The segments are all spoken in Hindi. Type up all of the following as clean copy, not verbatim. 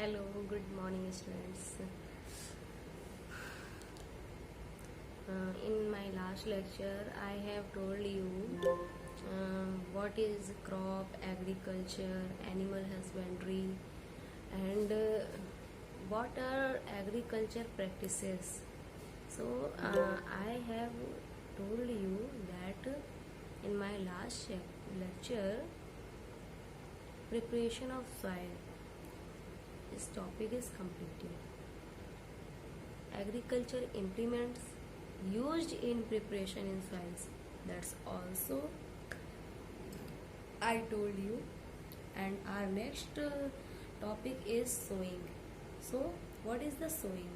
Hello, good morning, students. In my last lecture, I have told you what is crop, agriculture, animal husbandry, and what are agriculture practices. So, I have told you that in my last lecture, preparation of soil. This topic is completed. Agriculture implements used in preparation in soils. That's also I told you. And our next topic is sowing. So, what is the sowing?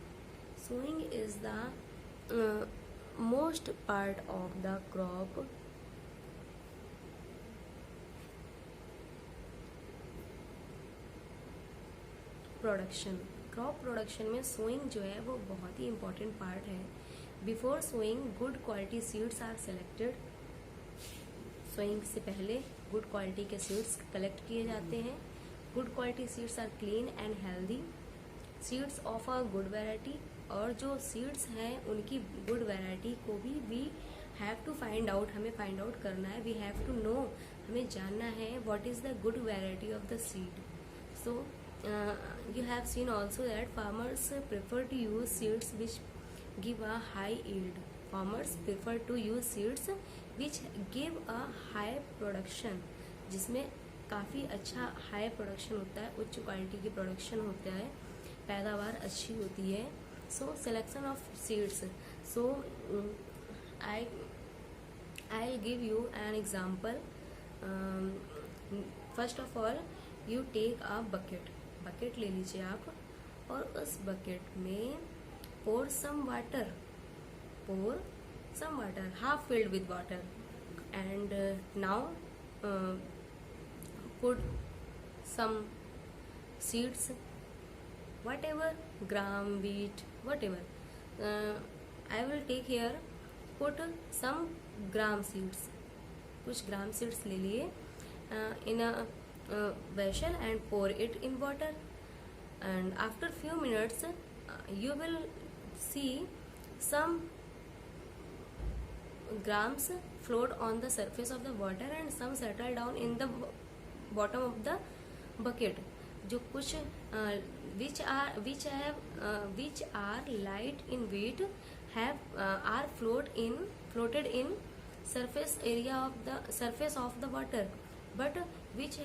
Sowing is the most part of the crop production. Crop production में सोइंग जो है वो बहुत ही इम्पोर्टेंट पार्ट है. Before sowing good quality seeds are selected. Sowing से पहले गुड क्वालिटी के सीड्स कलेक्ट किए जाते हैं. Good quality seeds are clean and healthy. Seeds of a good variety. और जो सीड्स हैं उनकी गुड वैरायटी को भी we have to find out. हमें फाइंड आउट करना है. We have to no. हमें जानना है what is the good variety of the seed. So you have seen also that farmers prefer to use seeds which give a high yield. Farmers prefer to use seeds which give a high production, जिसमें काफ़ी अच्छा हाई प्रोडक्शन होता है, उच्च क्वालिटी की प्रोडक्शन होता है, पैदावार अच्छी होती है. So selection of seeds. So I'll give you an example. First of all, you take a bucket. Bucket ले लीजिए आप और उस बकेट में pour some water, half filled with water, and now put some seeds, whatever, gram, wheat, whatever. I will take here, put some gram seeds. कुछ ग्राम सीड्स ले लिए in a vessel and pour it in water, and after few minutes you will see some grams float on the surface of the water and some settle down in the bottom of the bucket. जो कुछ which are light in weight are floated in surface of the water, but which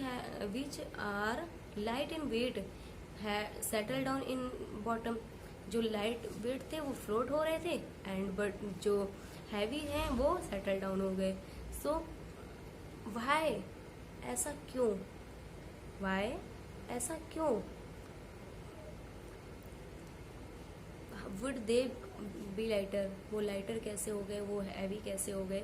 are light in weight settle down in bottom. जो लाइट वेट थे वो फ्लोट हो रहे थे एंड बट जो हैवी हैं वो सेटल डाउन हो गए. सो वाई ऐसा क्यों? Would they B lighter? वो लाइटर कैसे हो गए, वो हैवी कैसे हो गए?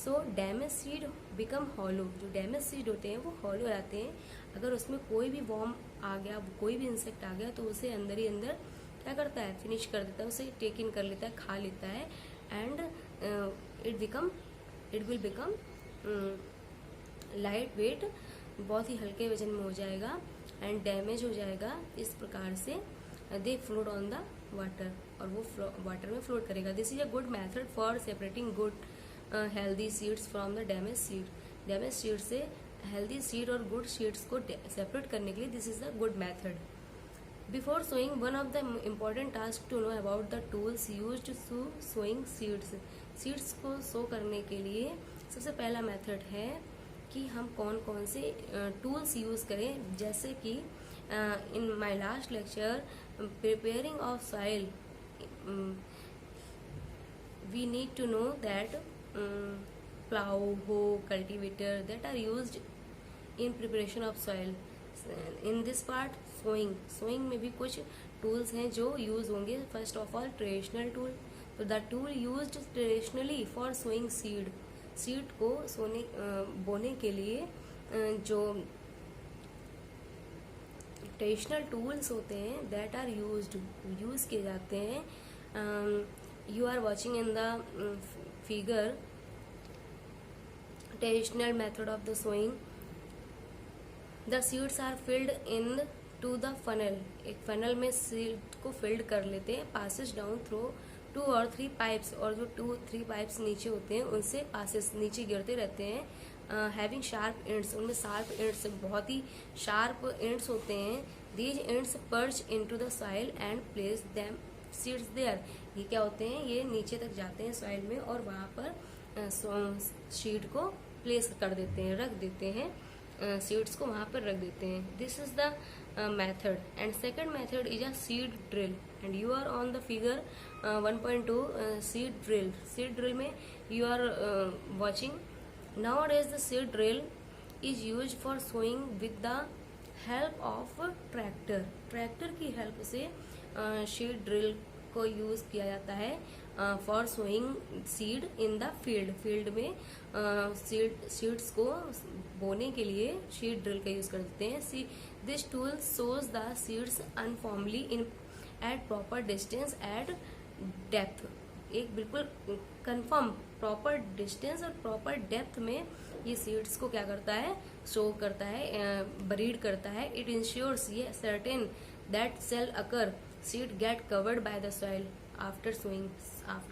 सो डैमेज सीड बिकम हॉलो. जो डैमेज सीड होते हैं वो हॉलो रहते हैं. अगर उसमें कोई भी वॉर्म आ गया, कोई भी इंसेक्ट आ गया तो उसे अंदर ही अंदर क्या करता है, फिनिश कर देता है, उसे टेक इन कर लेता है, खा लेता है, and it will become light weight, बहुत ही हल्के वजन में हो जाएगा एंड डैमेज हो जाएगा. इस प्रकार से they float on the water और वो वाटर में फ्लोट करेगा. This is a good method for separating good healthy seeds from the damage seed. Damage seed से हेल्दी सीड और गुड सीड्स को सेपरेट करने के लिए this is the good method. Before sowing, one of the important task to know about the tools used to sowing seeds. Seeds को सो करने के लिए सबसे पहला मेथड है कि हम कौन कौन से टूल्स यूज करें. जैसे कि in my last lecture preparing of soil, we need to know that plow, hoe, cultivator that are used in preparation of soil. In this part sowing में भी कुछ tools हैं जो use होंगे. First of all, traditional tool. तो the tool used traditionally for sowing seed को बोने के लिए जो traditional tools होते हैं that are use किए जाते हैं. You are watching in the figure traditional method of the sowing. The seeds are filled in to the funnel, एक फनल में सीड को फिल्ड कर लेते हैं, पासिस डाउन थ्रू 2 और 3 पाइप्स, और जो 2-3 पाइप्स नीचे होते हैं उनसे पासिस नीचे गिरते रहते हैं, हैविंग शार्प एंड्स, उनमें शार्प एंड्स, बहुत ही शार्प एंड्स होते हैं। These ends perch into the soil and place them seeds there, ये क्या होते हैं, ये नीचे तक जाते हैं सॉइल में और वहाँ पर सीड को प्लेस कर देते हैं, रख देते हैं, सीड्स को वहाँ पर रख देते हैं। This is the method and second method is a seed drill and you are on the figure 1.2 seed drill. Seed drill में you are watching nowadays the seed drill is used for sowing with the help of tractor। Tractor की हेल्प से सीड ड्रिल को यूज किया जाता है for sowing seed in the field. Field में सीड्स को बोने के लिए सीड ड्रिल का यूज करते हैं। This tool sows the seeds uniformly in at proper distance at depth, एक बिल्कुल कंफर्म प्रॉपर डिस्टेंस और प्रॉपर डेप्थ में ये सीड्स को क्या करता है, शो करता है, ब्रीड करता है। इट इंश्योर्स, ये certain that cell occur seed get covered by the soil after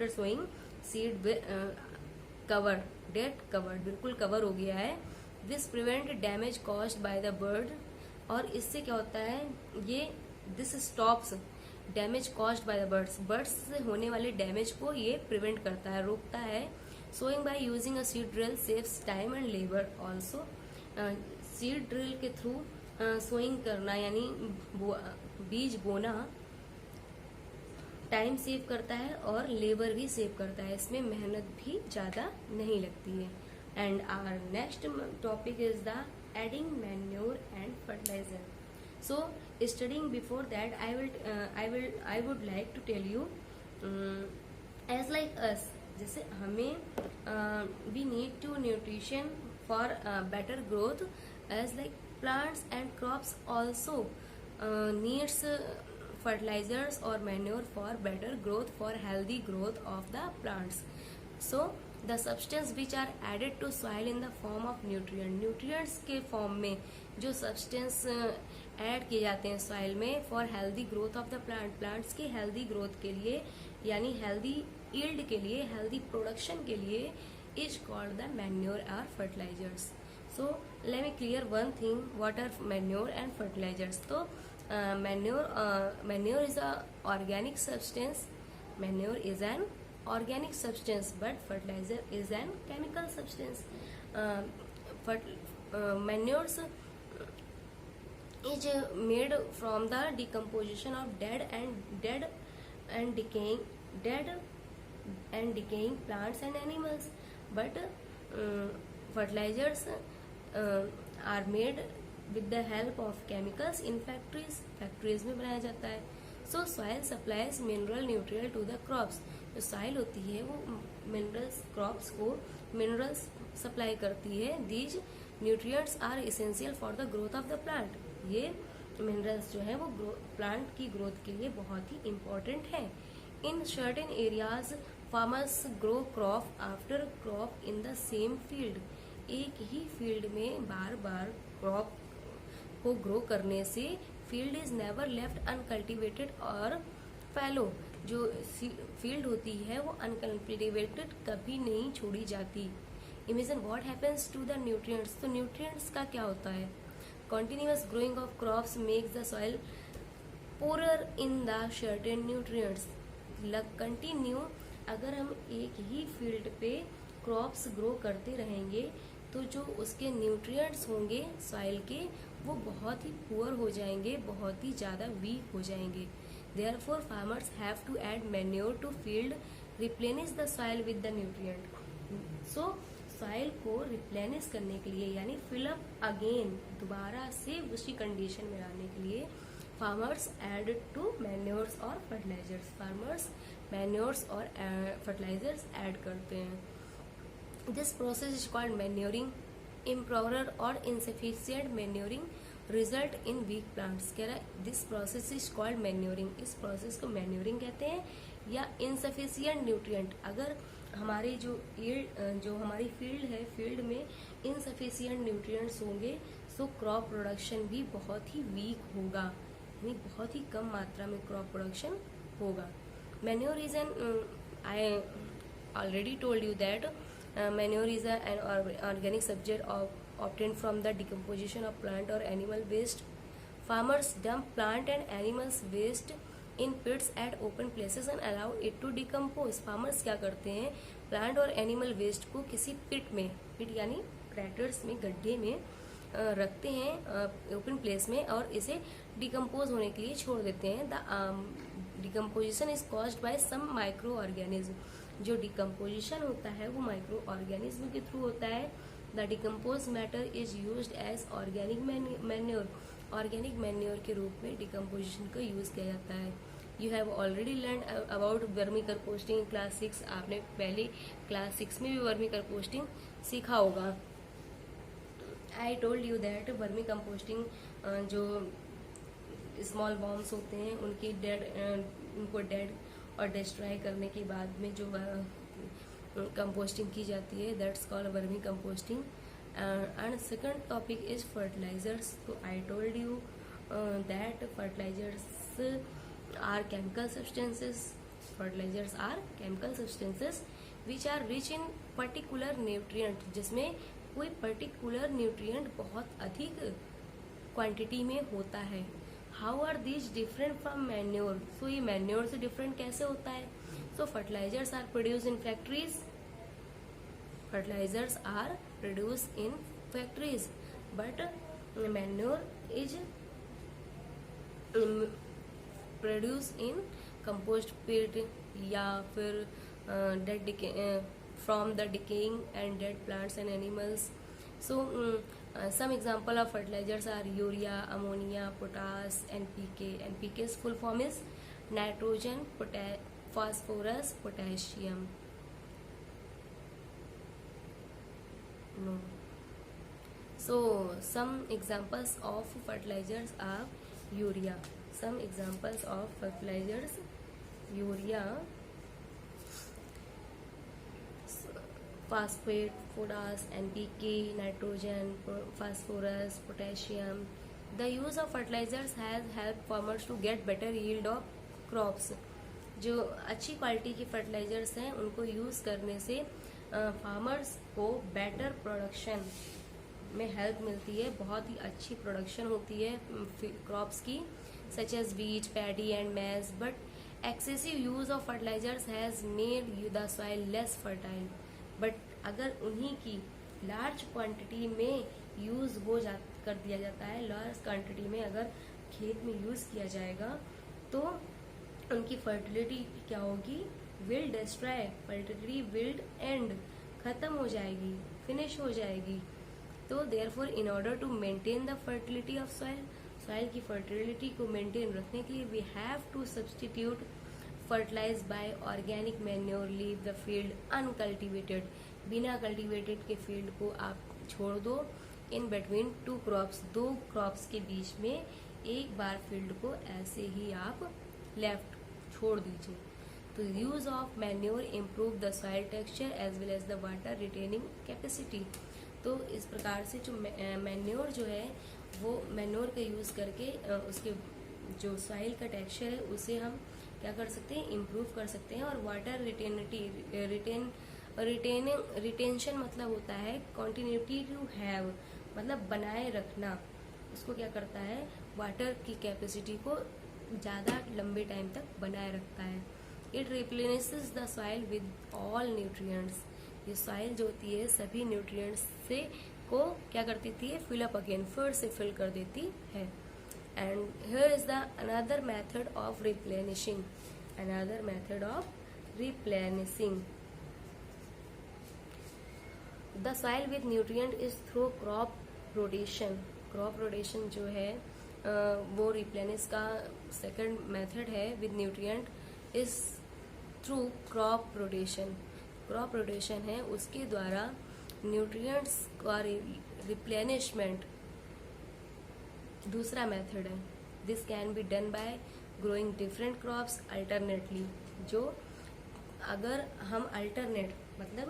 sowing seed covered, date covered, बिल्कुल कवर हो गया है। This prevent damage caused by the bird, और इससे क्या होता है, ये this stops damage caused by the birds, birds से होने वाले डैमेज को ये प्रिवेंट करता है, रोकता है। Sowing by using a seed drill saves time and labour also. Seed drill के थ्रू सोइंग करना यानी बीज बोना टाइम सेव करता है और लेबर भी सेव करता है, इसमें मेहनत भी ज़्यादा नहीं लगती है। And our next topic is the adding manure and fertiliser. So studying before that, I would like to tell you, as like us, जैसे हमें we need to nutrition for better growth, as like plants and crops also needs fertilizers or manure for better growth, for healthy growth of the plants. So the substance which are added to soil in the form of nutrients के फॉर्म में जो सब्सटेंस ऐड किए जाते हैं सॉइल में for healthy growth of the plants की हेल्दी ग्रोथ के लिए, यानी हेल्दी यील्ड के लिए, हेल्दी प्रोडक्शन के लिए, इज कॉल्ड द मैन्योर और fertilisers. So let me clear one thing, what are manure and fertilisers. तो manure is a organic substance, manure is an organic substance, but fertilizer is an chemical substance. Manures is made from the decomposition of dead and decaying plants and animals, but fertilizers are made with the help of chemicals in factories में बनाया जाता है। So soil supplies mineral nutrient to the crops। जो सॉइल होती है वो मिनरल्स, क्रॉप्स को मिनरल्स सप्लाई करती है। These nutrients are essential for the growth of the plant. ये मिनरल्स जो है वो प्लांट की ग्रोथ के लिए बहुत ही इम्पोर्टेंट है। In certain areas farmers grow crop after crop in the same field. एक ही फील्ड में बार बार क्रॉप को ग्रो करने से field is never left uncultivated और फैलो। जो फील्ड होती है वो अनकल्टिवेटेड कभी नहीं छोड़ी जाती। Imagine what happens to the nutrients. तो न्यूट्रिएंट्स का क्या होता है, continuous growing of crops makes the soil poorer in the certain nutrients. Continue अगर हम एक ही फील्ड पे क्रॉप्स ग्रो करते रहेंगे तो जो उसके न्यूट्रिएंट्स होंगे सॉइल के वो बहुत ही पुअर हो जाएंगे, बहुत ही ज़्यादा वीक हो जाएंगे। Therefore, farmers have to add manure to field, replenish the soil with the nutrient. So, soil को replenish करने के लिए यानी fill up again, दोबारा से उसी कंडीशन में लाने के लिए farmers add to manures और fertilizers। farmers manures और fertilizers add करते हैं। This process is called manuring। improper और insufficient manuring result in weak plants. कह रहा है this process is called manuring. इस प्रोसेस को मैन्योरिंग कहते हैं। या इनसफिशियंट न्यूट्रिएंट, अगर हमारी जो हमारी फील्ड है, फील्ड में इनसफिशियंट न्यूट्रिएंट्स होंगे सो क्रॉप प्रोडक्शन भी बहुत ही वीक होगा, यानी बहुत ही कम मात्रा में क्रॉप प्रोडक्शन होगा। Manure is N, I already told you that manure is an organic subject obtained from the decomposition of plant or animal waste. Farmers dump plant and animals waste in pits at open places and allow it to decompose. Farmers क्या करते हैं, प्लांट और एनिमल वेस्ट को किसी पिट में, पिट यानी क्रैटर्स में, गड्ढे में रखते हैं ओपन प्लेस में और इसे डिकम्पोज होने के लिए छोड़ देते हैं। The decomposition is caused by some microorganism. जो डिकम्पोजिशन होता है वो माइक्रो ऑर्गेनिज्म के थ्रू होता है। The decompose matter is used as organic manure. Organic manure के रूप में डिकम्पोजिशन को यूज किया जाता है। You have already learn about vermicomposting in class 6। आपने पहले क्लास 6 में भी वर्मी कंपोस्टिंग सीखा होगा। आई told you that vermi composting जो स्मॉल वॉर्म्स होते हैं उनकी उनको डेड और डिस्ट्रॉय करने के बाद में जो कंपोस्टिंग की जाती है, that's called vermicomposting. And second topic is fertilisers. तो I told you that fertilisers are chemical substances. Fertilisers are chemical substances which are rich in particular nutrient, जिसमें कोई पर्टिकुलर न्यूट्रिएंट बहुत अधिक क्वांटिटी में होता है। How are these different from manure. So ये मैन्योर से डिफरेंट कैसे होता है? So fertilisers are produce in factories. Fertilisers are produce in factories but manure is produce in compost pit या फिर dead from the decaying and dead plants and animals. So some example of fertilizers are urea, ammonia, potash, NPK. NPK's full form is nitrogen, phosphorus, potassium. No. So some examples of fertilizers are urea. Some examples of fertilizers: urea, phosphate, potash, NPK, nitrogen, phosphorus, potassium. The use of fertilizers has helped farmers to get better yield of crops. जो अच्छी क्वालिटी के फर्टिलाइजर्स हैं उनको यूज़ करने से फार्मर्स को बेटर प्रोडक्शन में हेल्प मिलती है। बहुत ही अच्छी प्रोडक्शन होती है क्रॉप्स की, such as wheat, paddy and maize. But excessive use of fertilisers has made the soil less fertile. But अगर उन्हीं की लार्ज क्वांटिटी में यूज कर दिया जाता है, लार्ज क्वांटिटी में अगर खेत में यूज किया जाएगा तो उनकी फर्टिलिटी क्या होगी? Will destroy. Fertility will end, खत्म हो जाएगी, फिनिश हो जाएगी। तो therefore in order to maintain the fertility of soil, soil की फर्टिलिटी को मेंटेन रखने के लिए we have to substitute fertilise by organic manure, leave the field uncultivated. बिना कल्टिवेटेड के फील्ड को आप छोड़ दो। इन बिटवीन टू क्रॉप्स, दो क्रॉप्स के बीच में एक बार फील्ड को ऐसे ही आप लेफ्ट छोड़ दीजिए। तो use of manure improve the soil texture as well as the water retaining capacity. तो इस प्रकार से जो मैन्योर जो है वो मैन्योर का यूज करके उसके जो सॉइल का टेक्सचर है उसे हम क्या कर सकते हैं? इम्प्रूव कर सकते हैं। और वाटर रिटेंशन मतलब होता है कॉन्टिन्यूटी टू हैव, मतलब बनाए रखना। उसको क्या करता है? वाटर की कैपेसिटी को ज़्यादा लंबे टाइम तक बनाए रखता है। It replenishes the soil with all nutrients. ये सॉइल जो होती है सभी न्यूट्रिएंट्स से को क्या कर देती है? फिल अप अगेन, फिर से फिल कर देती है। And here is the another method of replenishing. Another method of replenishing. The soil with nutrient is through crop rotation. Crop rotation जो है वो replenish का second method है with nutrient is through crop rotation. Crop rotation है उसके द्वारा nutrients का replenishment दूसरा मेथड है। This can be done by growing different crops alternately. जो अगर हम अल्टरनेट मतलब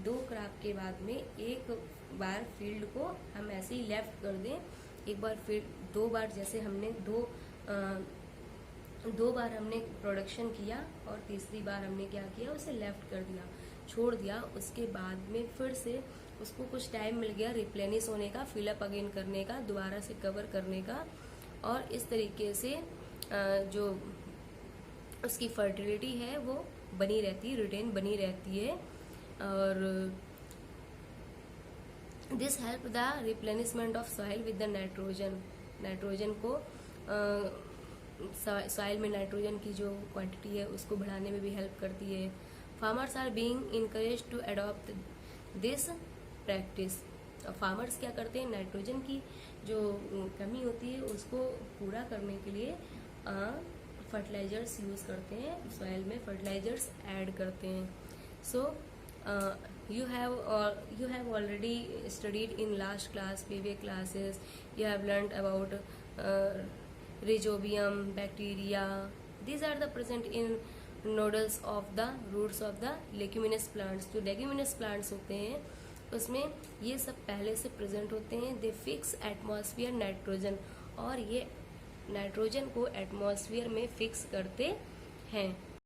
दो क्रॉप के बाद में एक बार फील्ड को हम ऐसे ही लेफ्ट कर दें, एक बार फील्ड 2 बार, जैसे हमने दो बार हमने प्रोडक्शन किया और तीसरी बार हमने क्या किया, उसे लेफ्ट कर दिया, छोड़ दिया। उसके बाद में फिर से उसको कुछ टाइम मिल गया रिप्लेनिश होने का, फिलअप अगेन करने का, दोबारा से कवर करने का, और इस तरीके से जो उसकी फर्टिलिटी है वो बनी रहती है, रिटेन बनी रहती है। और this help the replenishment of soil with the nitrogen को सॉइल में नाइट्रोजन की जो क्वांटिटी है उसको बढ़ाने में भी हेल्प करती है। Farmers are being encourage to adopt this practice. Farmers क्या करते हैं, नाइट्रोजन की जो कमी होती है उसको पूरा करने के लिए फर्टिलाइजर्स यूज़ करते हैं, सॉइल में फर्टिलाइजर्स ऐड करते हैं। सो you have already studied in last class, previous classes, you have learned about rhizobium, bacteria. These are the present in nodules of the roots of the leguminous plants. जो leguminous plants होते हैं उसमें ये सब पहले से प्रेजेंट होते हैं। दे फिक्स एटमॉस्फेयर नाइट्रोजन, और ये नाइट्रोजन को एटमॉस्फेयर में फिक्स करते हैं।